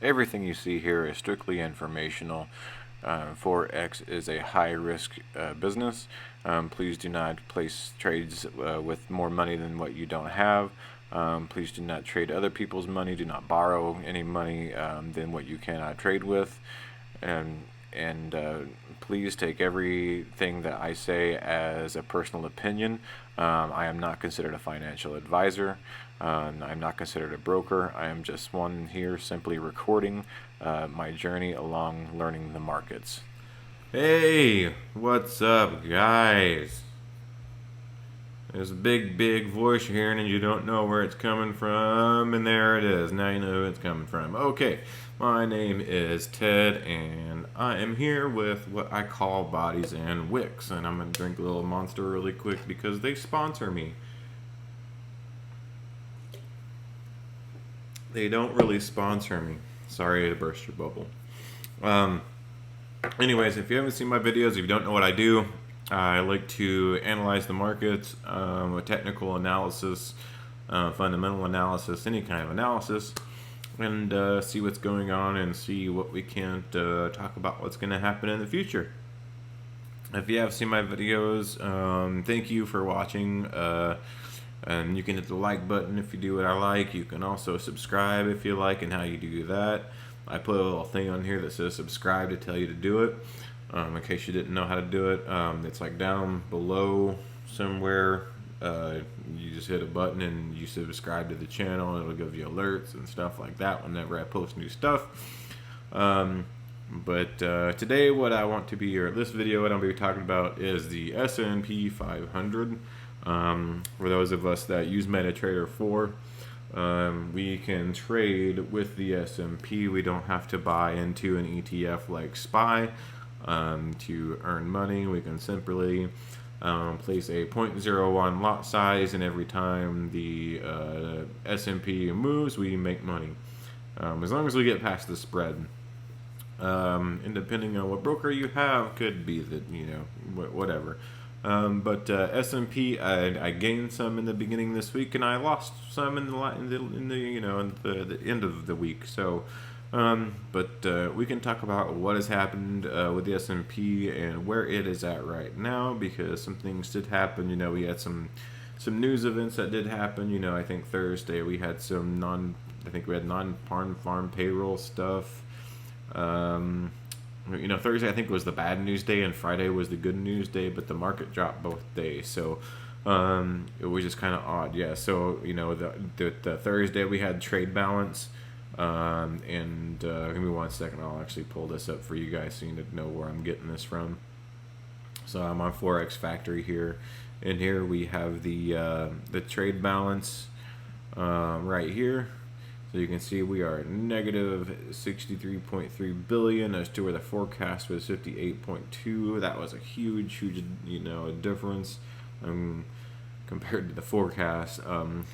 Everything you see here is strictly informational. Forex is a high-risk business. Please do not place trades with more money than what you don't have. Please do not trade other people's money. Do not borrow any money than what you cannot trade with. And please take everything that I say as a personal opinion. I am not considered a financial advisor. I'm not considered a broker. I am just one here simply recording my journey along learning the markets. Hey, what's up, guys? There's a big voice you're hearing and you don't know where it's coming from, and there it is. Now you know who it's coming from. Okay, my name is Ted, and I am here with what I call Bodies and Wicks, and I'm going to drink a little Monster really quick because they sponsor me. They don't really sponsor me. Sorry to burst your bubble. Anyways, if you haven't seen my videos, if you don't know what I do, I like to analyze the markets, with technical analysis, fundamental analysis, any kind of analysis, and see what's going on and see what we can talk about what's going to happen in the future. If you have seen my videos, thank you for watching. And you can hit the like button if you do what I like. You can also subscribe if you like, and how you do that. I put a little thing on here that says subscribe to tell you to do it. In case you didn't know how to do it, it's like down below somewhere. You just hit a button and you subscribe to the channel, and it'll give you alerts and stuff like that whenever I post new stuff. But today what I want to be, or this video, what I'll be talking about is the S&P 500. For those of us that use MetaTrader 4, we can trade with the S&P. We don't have to buy into an ETF like SPY to earn money. We can simply place a 0.01 lot size, and every time the S&P moves, we make money, as long as we get past the spread. And depending on what broker you have, could be that, whatever. But S&P, I gained some in the beginning this week, and I lost some in the end of the week. So, but we can talk about what has happened with the S&P and where it is at right now, because some things did happen. We had some news events that did happen. I think Thursday we had some non-farm payroll stuff. Thursday I think was the bad news day, and Friday was the good news day, but the market dropped both days, so it was just kind of odd. Yeah, so the Thursday we had trade balance, and give me 1 second, I'll actually pull this up for you guys so you know where I'm getting this from. So I'm on Forex Factory here, and here we have the trade balance right here. So you can see we are negative 63.3 billion as to where the forecast was 58.2. That was a huge difference compared to the forecast.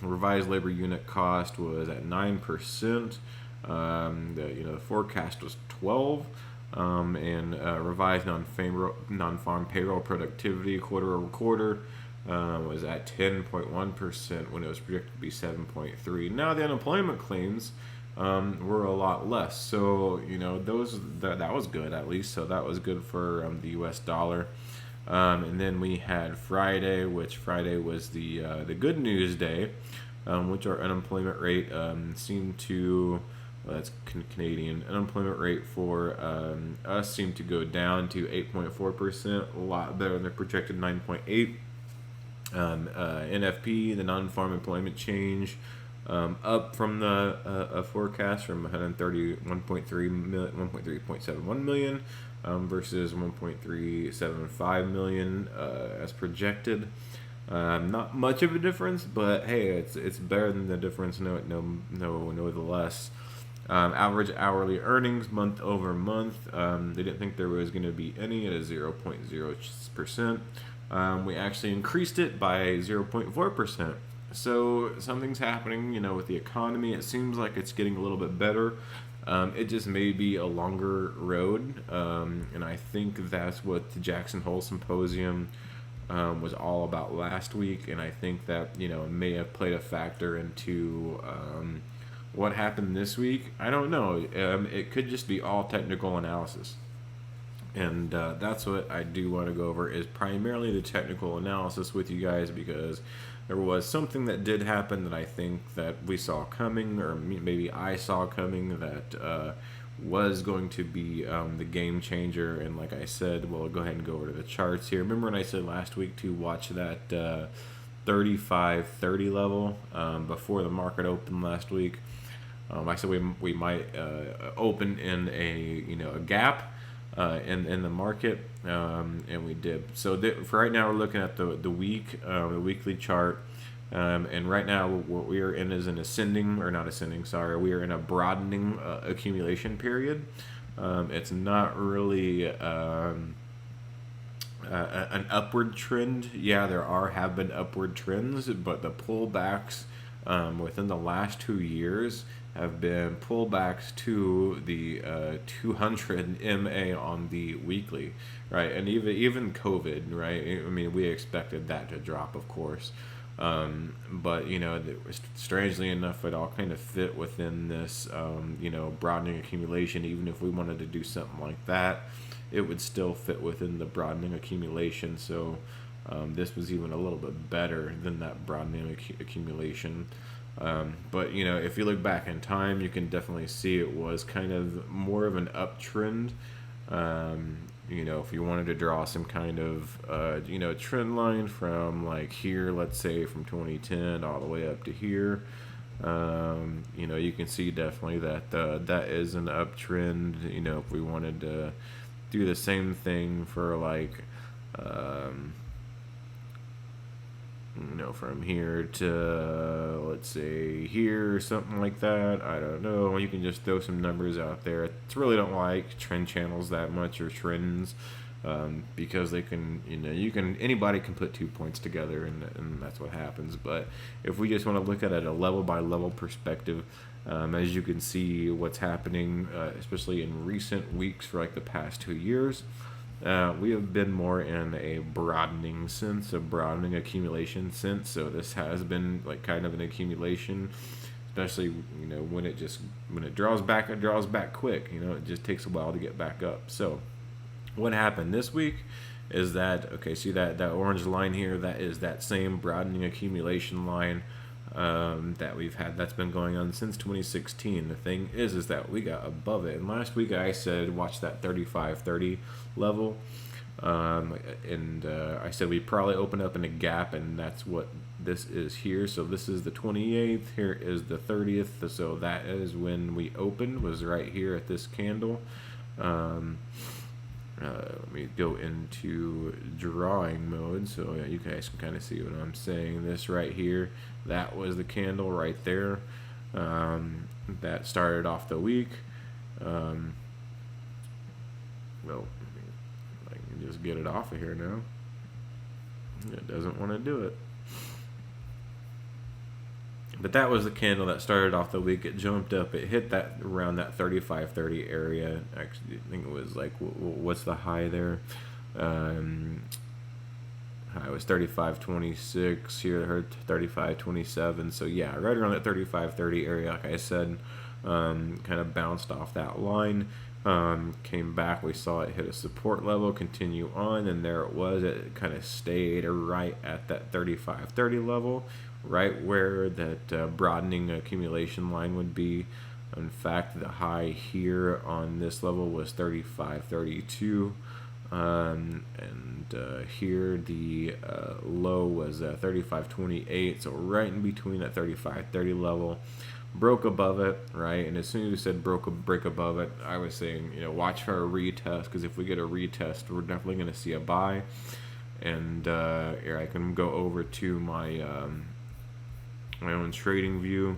Revised labor unit cost was at 9%. The forecast was 12. And revised non-farm payroll productivity quarter over quarter was at 10.1% when it was projected to be 7.3. Now the unemployment claims were a lot less, so that was good, at least. So that was good for the U.S. dollar. And then we had Friday, which Friday was the good news day, which our unemployment rate seemed to. Well, that's Canadian. Unemployment rate for us seemed to go down to 8.4%, a lot better than the projected 9.8. NFP, the non-farm employment change, up from the forecast from 131.71 million versus 1.375 million as projected. Not much of a difference, but hey, it's better than the difference. Nevertheless. Average hourly earnings month over month. They didn't think there was going to be any at a 0.0%. We actually increased it by 0.4%. So something's happening, with the economy. It seems like it's getting a little bit better. It just may be a longer road, and I think that's what the Jackson Hole Symposium was all about last week, and I think that may have played a factor into what happened this week. I don't know. It could just be all technical analysis, and that's what I do want to go over is primarily the technical analysis with you guys, because there was something that did happen that I think that we saw coming, or maybe I saw coming, that was going to be the game changer. And like I said, we'll go ahead and go over to the charts here. Remember when I said last week to watch that 35.30 level before the market opened last week? I said we might open in a gap in the market, and we did. So for right now, we're looking at the weekly chart, and right now what we are in is an ascending, or not ascending. Sorry, we are in a broadening accumulation period. It's not really an upward trend. Yeah, have been upward trends, but the pullbacks within the last 2 years have been pullbacks to the 200 MA on the weekly, right? And even COVID, right? I mean, we expected that to drop, of course, but strangely enough, it all kind of fit within this broadening accumulation. Even if we wanted to do something like that, it would still fit within the broadening accumulation. So this was even a little bit better than that broadening accumulation. But if you look back in time, you can definitely see it was kind of more of an uptrend. If you wanted to draw some kind of trend line from like here, let's say from 2010 all the way up to here, you can see definitely that that is an uptrend. If we wanted to do the same thing for like from here to, let's say, here, something like that. I don't know. You can just throw some numbers out there. I really don't like trend channels that much, or trends, because they can, anybody can put 2 points together, and that's what happens. But if we just want to look at it at a level by level perspective, as you can see what's happening, especially in recent weeks for like the past 2 years, we have been more in a broadening sense, a broadening accumulation sense. So this has been like kind of an accumulation, especially when it draws back, it draws back quick. It just takes a while to get back up. So what happened this week is that, okay, see that orange line here, that is that same broadening accumulation line that we've had, that's been going on since 2016. The thing is that we got above it, and last week I said watch that 35.30 level, and I said we probably open up in a gap, and that's what this is here. So this is the 28th, here is the 30th, so that is when we opened, was right here at this candle. Let me go into drawing mode so you guys can kind of see what I'm saying. This right here, that was the candle right there, that started off the week. Well, I can just get it off of here now. It doesn't want to do it. But that was the candle that started off the week. It jumped up. It hit that around that 35.30 area. Actually, I think it was like, what's the high there? High was 35.26. Here it hurt 35.27. So yeah, right around that 35.30 area. Like I said, kind of bounced off that line. Came back. We saw it hit a support level, continue on, and there it was. It kind of stayed right at that 35.30 level, right where that broadening accumulation line would be. In fact, the high here on this level was 35.32, and here the low was 35.28. So right in between that 35.30 level. Broke above it, right? And as soon as you said break above it, I was saying, watch for a retest, because if we get a retest, we're definitely going to see a buy. And here I can go over to my my own trading view,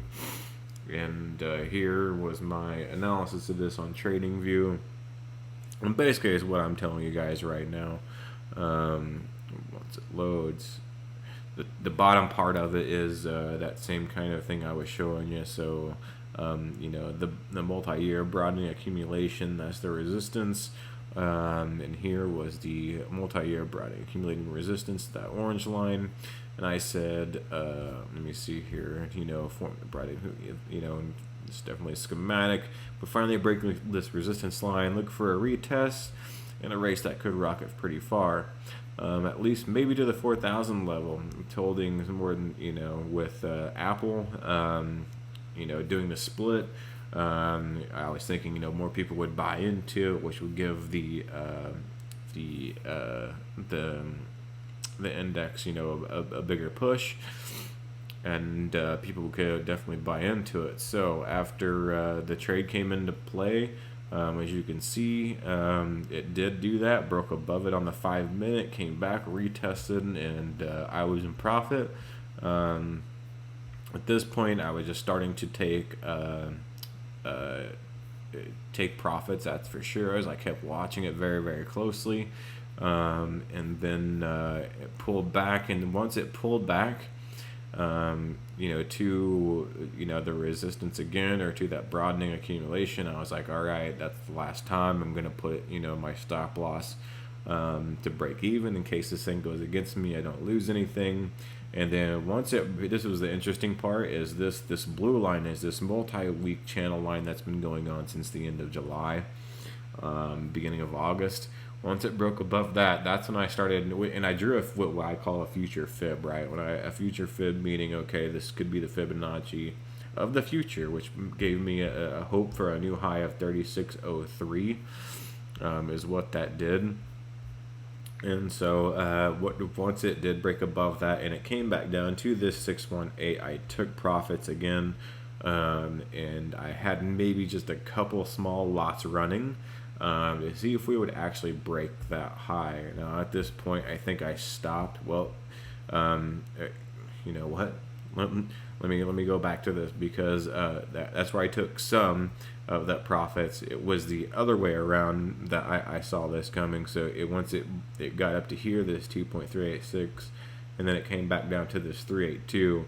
and here was my analysis of this on trading view. And basically, is what I'm telling you guys right now. Once it loads, the bottom part of it is that same kind of thing I was showing you. So, the multi-year broadening accumulation, that's the resistance. And here was the multi-year broadening accumulating resistance, that orange line. And I said, let me see here, form the broadening, it's definitely a schematic. But finally breaking this resistance line, look for a retest and a race that could rocket pretty far. At least maybe to the 4,000 level. I'm holding more than, with Apple, doing the split. I was thinking, more people would buy into it, which would give the index, a bigger push, and people could definitely buy into it. So after the trade came into play, as you can see, it did do that, broke above it on the 5-minute, came back, retested, and I was in profit. At this point, I was just starting to take profits, that's for sure, as I kept watching it very, very closely. And then it pulled back, and once it pulled back, to the resistance again, or to that broadening accumulation, I was like, all right, that's the last time. I'm gonna put my stop loss to break even in case this thing goes against me. I don't lose anything. And then this was the interesting part, is this blue line is this multi-week channel line that's been going on since the end of July, beginning of August. Once it broke above that, that's when I started, and I drew what I call a future fib, right? A future fib meaning, okay, this could be the Fibonacci of the future, which gave me a hope for a new high of 3603, is what that did. And so once it did break above that and it came back down to this 618, I took profits again, and I had maybe just a couple small lots running to see if we would actually break that high. Now at this point, I think I stopped. Well, you know what? Let me go back to this, because that's where I took some of that profits. It was the other way around that I saw this coming. So once it got up to here, this 2.386, and then it came back down to this 382.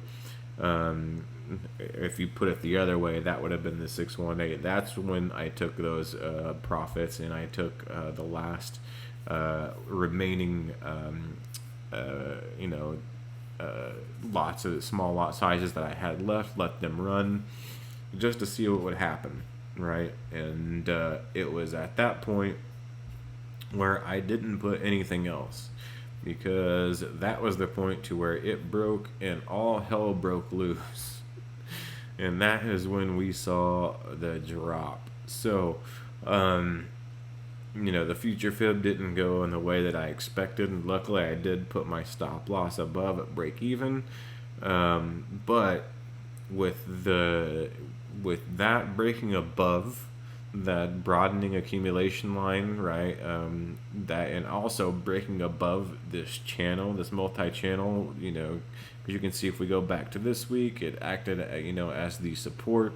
If you put it the other way, that would have been the 618. That's when I took those profits, and I took the last remaining lots of small lot sizes that I had left, let them run just to see what would happen, right? And it was at that point where I didn't put anything else, because that was the point to where it broke and all hell broke loose. And that is when we saw the drop. So, the future fib didn't go in the way that I expected. And luckily, I did put my stop loss above at break even. But with that breaking above that broadening accumulation line, right? That, and also breaking above this channel, this multi-channel, because you can see if we go back to this week, it acted, as the support.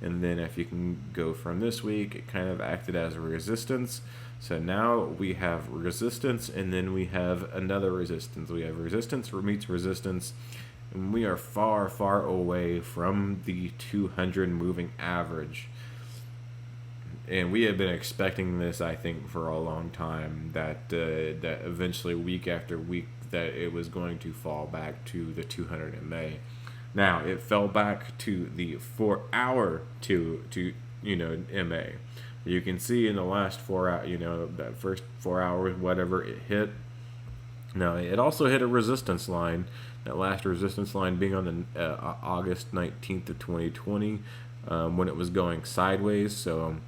And then if you can go from this week, it kind of acted as a resistance. So now we have resistance, and then we have another resistance. We have resistance meets resistance, and we are far, far away from the 200 moving average. And we have been expecting this, I think, for a long time, that eventually, week after week, that it was going to fall back to the 200 MA. Now, it fell back to the 4-hour to MA. You can see in the last 4 hours, that first 4 hours, whatever it hit. Now, it also hit a resistance line, that last resistance line being on the August 19th of 2020, when it was going sideways. So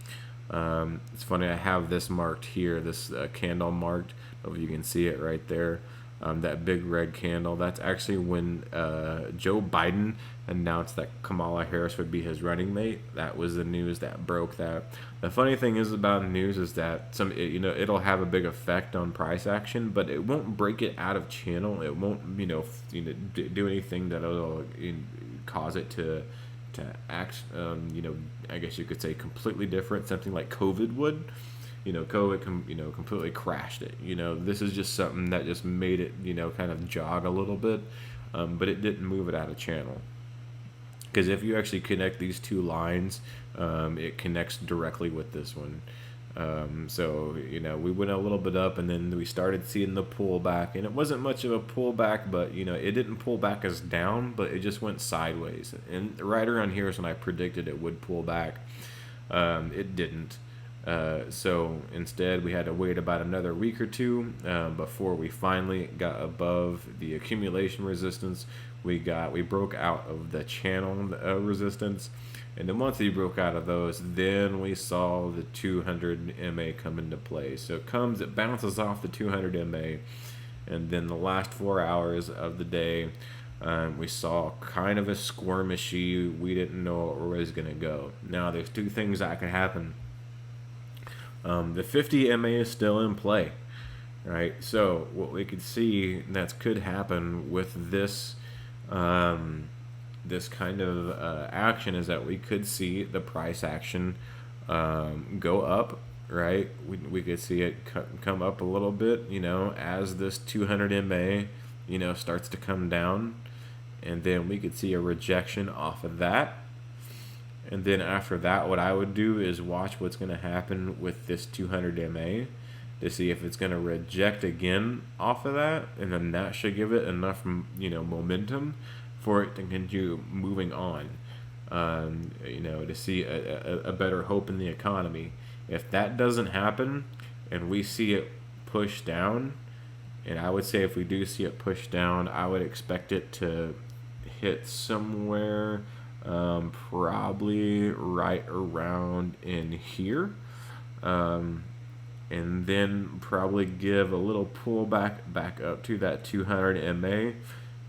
it's funny, I have this marked here, this candle marked, if you can see it right there. That big red candle, that's actually when Joe Biden announced that Kamala Harris would be his running mate. That was the news that broke that. The funny thing is about news is that it'll have a big effect on price action, but it won't break it out of channel. It won't do anything that'll cause it to act I guess you could say completely different, something like COVID would. COVID completely crashed it. This is just something that just made it, kind of jog a little bit, but it didn't move it out of channel. Because if you actually connect these two lines, it connects directly with this one. So, we went a little bit up and then we started seeing the pullback. And it wasn't much of a pullback, but, it didn't pull back us down, but it just went sideways. And right around here is when I predicted it would pull back. It didn't. So instead, we had to wait about another week or two before we finally got above the accumulation resistance. We broke out of the channel resistance, and then once we broke out of those, then we saw the 200 MA come into play. So it bounces off the 200 MA, and then the last 4 hours of the day, we saw kind of a squirmishy. We didn't know where it was going to go. Now, there's two things that could happen. The 50 MA is still in play, right? So what we could see that could happen with this this kind of action is that we could see the price action go up, right? We could see it come up a little bit, as this 200 MA, starts to come down, and then we could see a rejection off of that. And then after that, what I would do is watch what's going to happen with this 200 MA to see if it's going to reject again off of that, and then that should give it enough, momentum for it to continue moving on. To see a better hope in the economy. If that doesn't happen, and we see it push down, and I would say if we do see it push down, I would expect it to hit somewhere probably right around in here, and then probably give a little pullback back up to that 200 MA,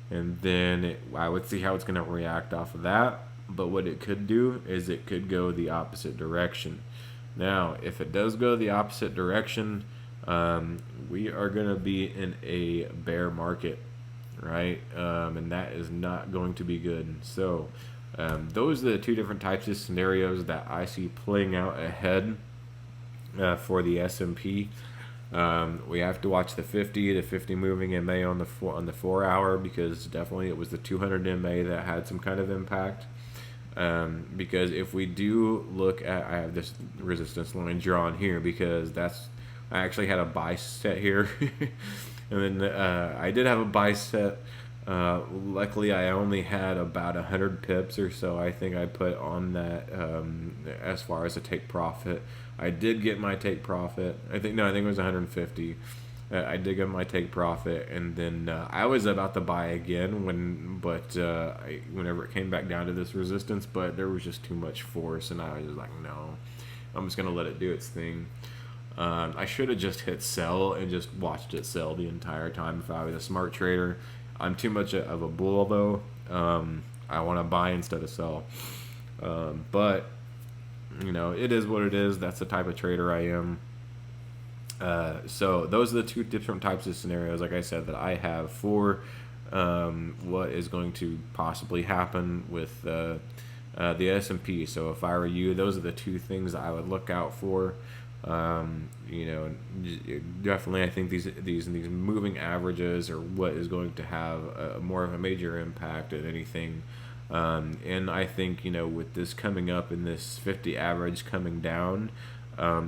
and then I would see how it's going to react off of that. But what it could do is it could go the opposite direction. Now, if it does go the opposite direction, we are going to be in a bear market, right? And that is not going to be good. So those are the two different types of scenarios that I see playing out ahead for the S&P. We have to watch the 50 moving MA on the 4 hour, because definitely it was the 200 MA that had some kind of impact. Because if we do look at, I have this resistance line drawn here because I actually had a buy set here, and then I did have a buy set. Luckily, I only had about 100 pips or so. I think I put on that as far as a take profit. I did get my take profit. I think it was 150. I did get my take profit, and then I was about to buy again whenever it came back down to this resistance, but there was just too much force, and I was just like, no, I'm just gonna let it do its thing. I should have just hit sell and just watched it sell the entire time if I was a smart trader. I'm too much of a bull though. I want to buy instead of sell. But it is what it is. That's the type of trader I am. So those are the two different types of scenarios, like I said, that I have for what is going to possibly happen with the S&P. So if I were you, those are the two things I would look out for. Definitely, I think these moving averages are what is going to have more of a major impact than anything. And I think with this coming up and this 50 average coming down,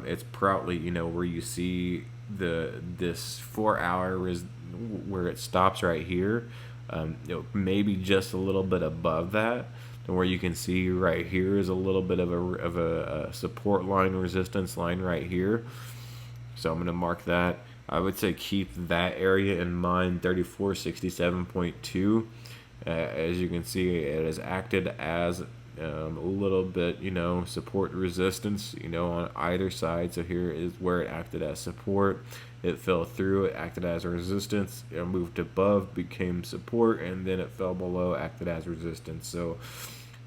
it's probably where you see this 4 hour is where it stops right here. Maybe just a little bit above that. And where you can see right here is a little bit of a support line, resistance line right here. So I'm going to mark that. I would say keep that area in mind, 3467.2. As you can see, it has acted as a little bit, support resistance, on either side. So here is where it acted as support. It fell through, it acted as a resistance, it moved above, became support, and then it fell below, acted as resistance. So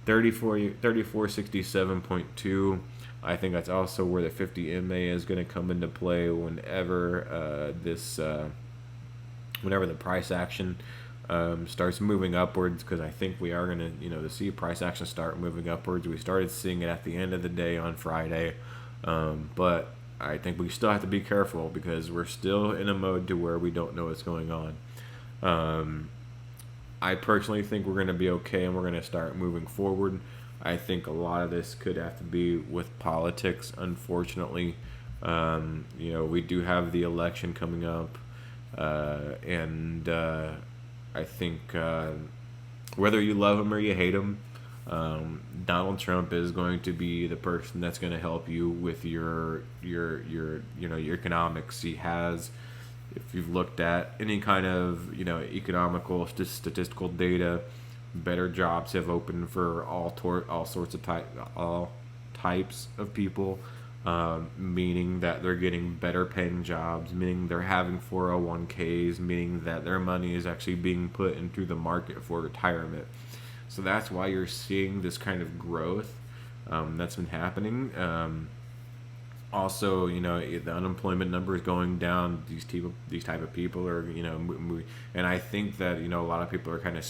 3467.2, I think that's also where the 50 MA is going to come into play whenever whenever the price action starts moving upwards, because I think we are going to see price action start moving upwards. We started seeing it at the end of the day on Friday, but I think we still have to be careful because we're still in a mode to where we don't know what's going on. I personally think we're going to be okay and we're going to start moving forward. I think a lot of this could have to be with politics, unfortunately. We do have the election coming up, and I think whether you love him or you hate him, Donald Trump is going to be the person that's going to help you with your economics. He has, if you've looked at any kind of economical statistical data, better jobs have opened for all sorts of all types of people, meaning that they're getting better paying jobs, meaning they're having 401ks, meaning that their money is actually being put into the market for retirement. So that's why you're seeing this kind of growth that's been happening. Also, the unemployment number is going down. These type of people are, and I think that a lot of people are kind of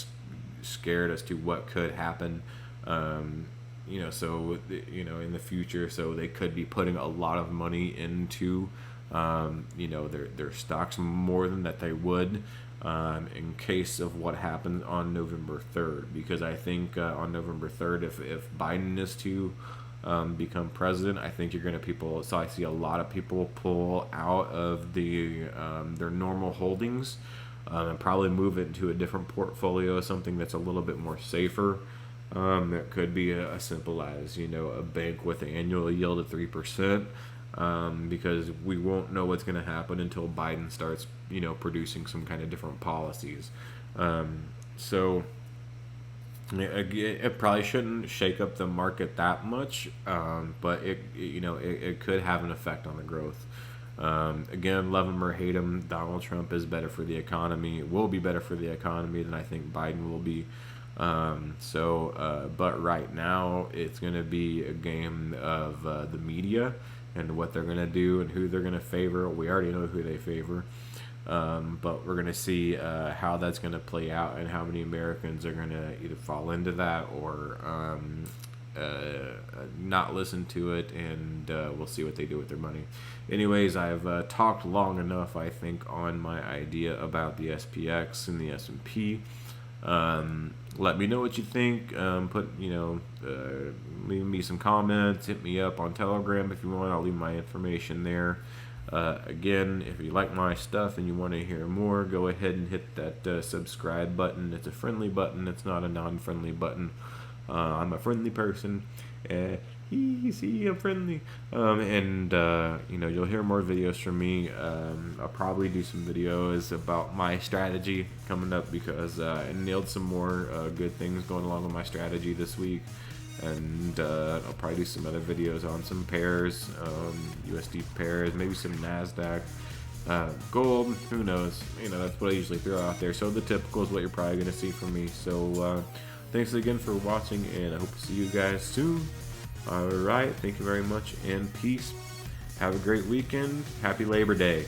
scared as to what could happen. So in the future, so they could be putting a lot of money into their stocks more than that they would in case of what happens on November 3rd. Because I think on November 3rd, if Biden is to become president, I think you're going to people. So I see a lot of people pull out of their normal holdings and probably move it into a different portfolio, something that's a little bit more safer. That could be as simple as a bank with an annual yield of 3%, because we won't know what's going to happen until Biden starts producing some kind of different policies. So it probably shouldn't shake up the market that much, but it could have an effect on the growth. Again, love him or hate him, Donald Trump is better for the economy. It will be better for the economy than I think Biden will be. But right now it's going to be a game of the media and what they're going to do and who they're going to favor. We already know who they favor. But we're going to see how that's going to play out and how many Americans are going to either fall into that or not listen to it, and we'll see what they do with their money. Anyways, I've talked long enough, I think, on my idea about the SPX and the S&P. Let me know what you think. Leave me some comments. Hit me up on Telegram if you want. I'll leave my information there. Again, if you like my stuff and you want to hear more, go ahead and hit that subscribe button. It's a friendly button. It's not a non-friendly button. I'm a friendly person. See, I'm friendly. You'll hear more videos from me. I'll probably do some videos about my strategy coming up because I nailed some more good things going along with my strategy this week. And I'll probably do some other videos on some pairs, USD pairs, maybe some NASDAQ, gold, who knows. That's what I usually throw out there. So the typical is what you're probably going to see from me. So thanks again for watching, and I hope to see you guys soon. Alright, thank you very much, and peace. Have a great weekend. Happy Labor Day.